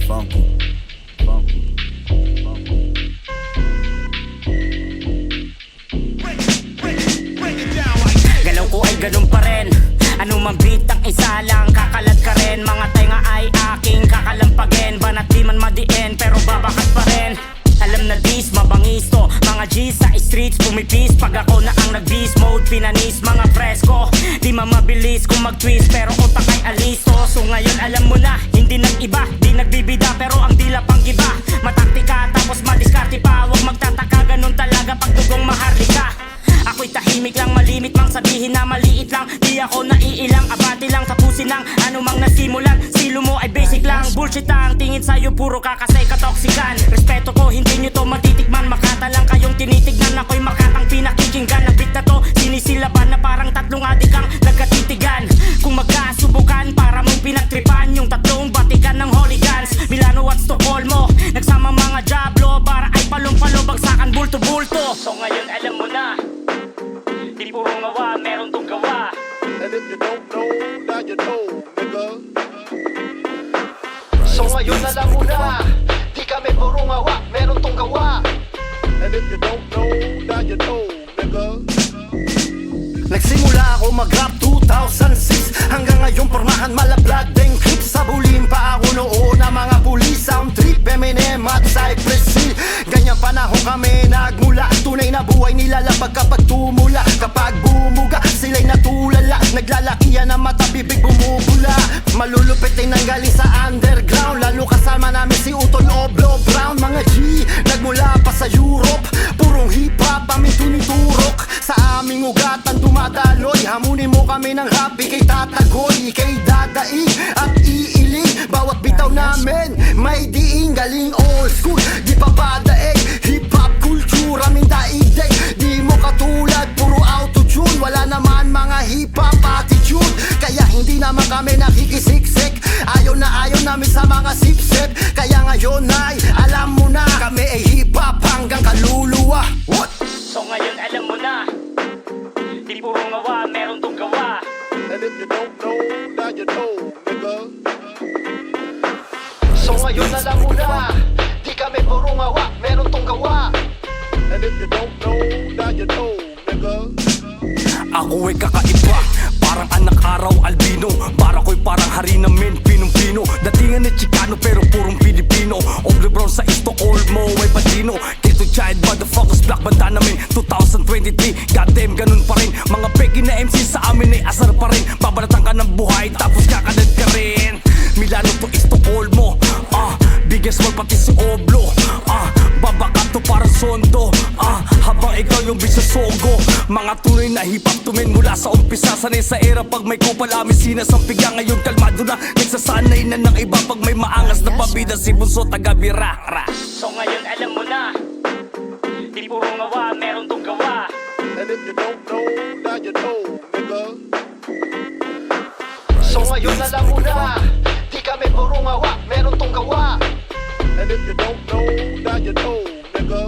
funky, funky, funky. Galaw ko ay ganun pa rin. Ano man beat ang isa lang, kakalat ka rin. Mga tenga ay aking kakalampagin. Banat di man madiin, pero babakat pa rin. Alam na dis, mabangis to. Mga G's sa streets, pumipis. Pag ako na ang nag-beast mode, pinanis mga presko. Di mabilis kung mag-twist, pero utak ay alisto. So ngayon alam mo na, hindi nag-iba. Di nagbibida, pero ang dila pang iba. Mataktika, tapos madiskarte pa. Huwag magtataka, ganun talaga pag dugong maharlika. Ako'y tahimik lang, malimit mang sabihin na maliit lang. Di ako naiilang, abati lang, tapusin lang ano mang nasimulan. Silo mo ay basic lang, bullshit ang tingin sa'yo, puro kakasay katoksikan. Respeto ko, hindi nyo to matitikman. Makata lang kayong tinitignan, ako'y makatang pinakikinggan. Ang beat na to, sinisilaban na parang tatlong adik ang nagkatitigan. Kung magkasubukan, para mong pinagtripan yung tatlong batikan ng hooligans. Milano at Stockholmo, nagsama mga Diablo, para ay palong-palo, bagsakan bulto-bulto. So ngayon alam mo na, di puro ngawa, meron tong gawa. And if you don't know, now you know, nigga. So ngayon alam mo na, di kami puro ngawa, meron tong gawa. And if you don't know, now you know, nigga. Nagsimula ako mag-rap 2006. Hanggang ngayon pormahan malablag ding clips. Sa bulim pa ako noon na mga pulis. Sound trip, Eminem at Cypress Hill. Ganyang panahon kami nagmula. Tunay na buhay nilalabag kapag tumula. Kapag bumuga, sila'y natulala. Naglalakihan ang mata, bibig bumubula. Malulupit ay nanggaling sa underground. Lalo kasama namin si Utol Oblo Brown. Mga G, nagmula pa sa Europe. Purong hip-hop, aming tuniturok. Sa aming ugatan dumadaloy. Hamunin mo kami ng rap, ikay tatagoy. Ikay dadaig at iiling. Bawat bitaw namin may diing. Galing old school, di pa padaig. Hip-hop culture, aming daigdig. Di mo katulad, puro autotune. Wala naman mga hip-hop attitude. Kaya hindi naman kami nakikisiksik. Ayaw na ayaw namin sa mga sip-sip. Kaya ngayon ay alam mo na, kami ay hip-hop hanggang kaluluwa. What? So ngayon alam mo na, di puro ngawa, meron tong gawa. And if you don't know, now you know, nigga. So ngayon alam mo na, di kami puro ngawa, meron tong gawa. And if you don't know, now you know, nigga. Ako ay kakaiba, parang anak araw albino. Para ko'y parang hari namin, pinong-pino. Datingan ni Chicano pero purong Pilipino. Oble Brown sa Stockholmo, may Padino. Keto child, motherfuckers, black banda namin 2023, goddamn ganun pa rin. Mga peki na MC sa amin ay asar pa rin. Babalatan ka ng buhay, tapos kakadag ka rin. Milano to Stockholmo, biggest small pati si Oblo. Babakat to parang sondo, habang ikaw yung bisasogo. Mga tunay na hip-hop tumin mula sa umpisa. Sanay sa era pag may kupal amin sinasampiga. Ngayon kalmado na, nagsasanay na ng iba. Pag may maangas na pabida si Bunso taga-bira. So ngayon alam mo na, di puro ngawa, meron tong gawa. And if you don't know, now you know, nigga. So ngayon alam mo na, di kami puro ngawa, meron tong gawa. And if you don't know, now you know, nigga.